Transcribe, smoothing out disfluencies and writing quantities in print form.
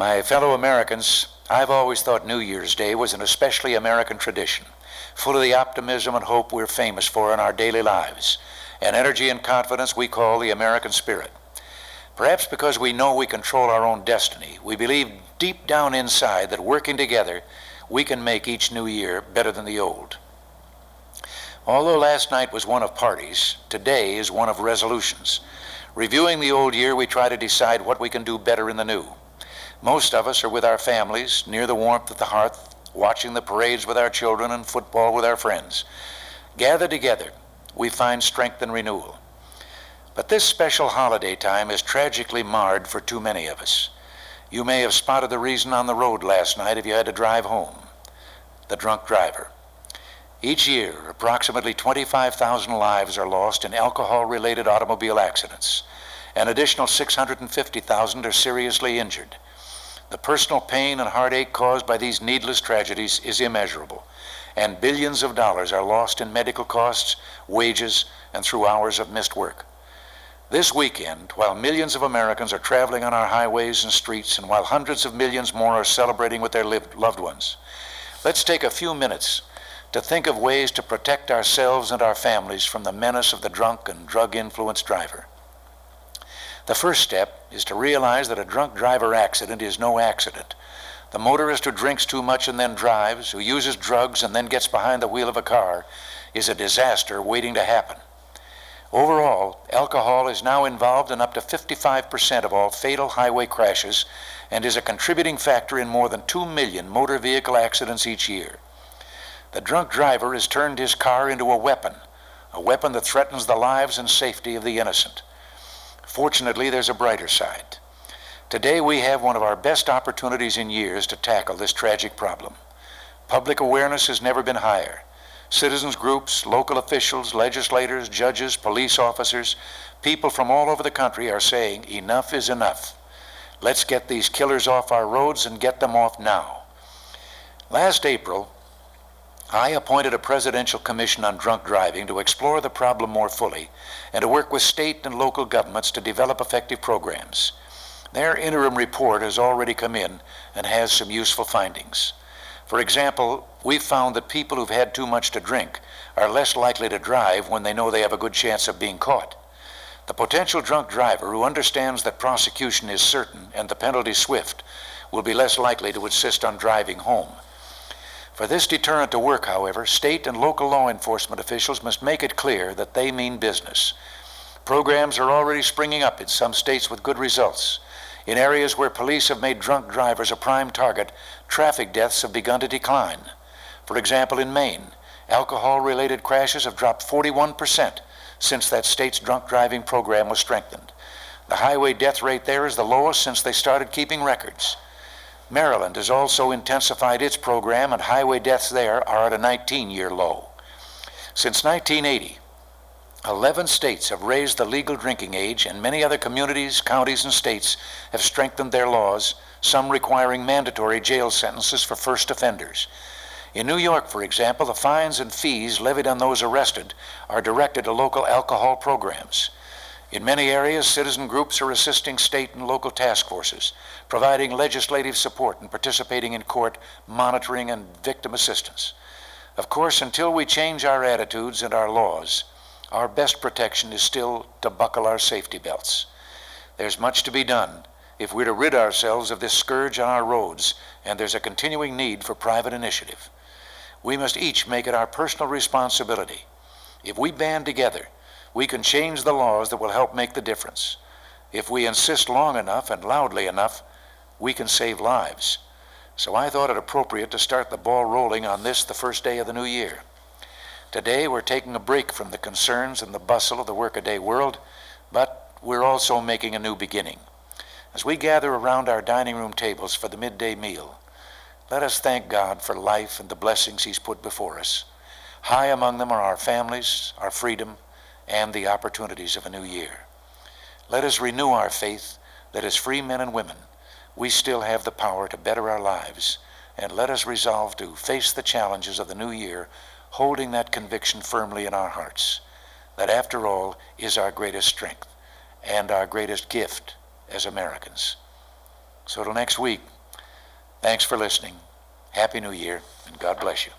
My fellow Americans, I've always thought New Year's Day was an especially American tradition, full of the optimism and hope we're famous for in our daily lives, an energy and confidence we call the American spirit. Perhaps because we know we control our own destiny, we believe deep down inside that working together, we can make each new year better than the old. Although last night was one of parties, today is one of resolutions. Reviewing the old year, we try to decide what we can do better in the new. Most of us are with our families, near the warmth of the hearth, watching the parades with our children and football with our friends. Gathered together, we find strength and renewal. But this special holiday time is tragically marred for too many of us. You may have spotted the reason on the road last night if you had to drive home: the drunk driver. Each year, approximately 25,000 lives are lost in alcohol-related automobile accidents. An additional 650,000 are seriously injured. The personal pain and heartache caused by these needless tragedies is immeasurable, and billions of dollars are lost in medical costs, wages, and through hours of missed work. This weekend, while millions of Americans are traveling on our highways and streets, and while hundreds of millions more are celebrating with their loved ones, let's take a few minutes to think of ways to protect ourselves and our families from the menace of the drunk and drug-influenced driver. The first step is to realize that a drunk driver accident is no accident. The motorist who drinks too much and then drives, who uses drugs and then gets behind the wheel of a car, is a disaster waiting to happen. Overall, alcohol is now involved in up to 55% of all fatal highway crashes and is a contributing factor in more than 2 million motor vehicle accidents each year. The drunk driver has turned his car into a weapon that threatens the lives and safety of the innocent. Fortunately, there's a brighter side. Today we have one of our best opportunities in years to tackle this tragic problem. Public awareness has never been higher. Citizens groups, local officials, legislators, judges, police officers, people from all over the country are saying enough is enough. Let's get these killers off our roads and get them off now. Last April, I appointed a presidential commission on drunk driving to explore the problem more fully and to work with state and local governments to develop effective programs. Their interim report has already come in and has some useful findings. For example, we've found that people who've had too much to drink are less likely to drive when they know they have a good chance of being caught. The potential drunk driver who understands that prosecution is certain and the penalty swift will be less likely to insist on driving home. For this deterrent to work, however, state and local law enforcement officials must make it clear that they mean business. Programs are already springing up in some states with good results. In areas where police have made drunk drivers a prime target, traffic deaths have begun to decline. For example, in Maine, alcohol-related crashes have dropped 41% since that state's drunk driving program was strengthened. The highway death rate there is the lowest since they started keeping records. Maryland has also intensified its program, and highway deaths there are at a 19-year low. Since 1980, 11 states have raised the legal drinking age, and many other communities, counties, and states have strengthened their laws, some requiring mandatory jail sentences for first offenders. In New York, for example, the fines and fees levied on those arrested are directed to local alcohol programs. In many areas, citizen groups are assisting state and local task forces, providing legislative support and participating in court monitoring and victim assistance. Of course, until we change our attitudes and our laws, our best protection is still to buckle our safety belts. There's much to be done if we're to rid ourselves of this scourge on our roads, and there's a continuing need for private initiative. We must each make it our personal responsibility. If we band together, we can change the laws that will help make the difference. If we insist long enough and loudly enough, we can save lives. So I thought it appropriate to start the ball rolling on this, the first day of the new year. Today we're taking a break from the concerns and the bustle of the workaday world, but we're also making a new beginning. As we gather around our dining room tables for the midday meal, let us thank God for life and the blessings He's put before us. High among them are our families, our freedom, and the opportunities of a new year. Let us renew our faith that as free men and women, we still have the power to better our lives, and let us resolve to face the challenges of the new year, holding that conviction firmly in our hearts, that after all is our greatest strength and our greatest gift as Americans. So till next week, thanks for listening. Happy New Year, and God bless you.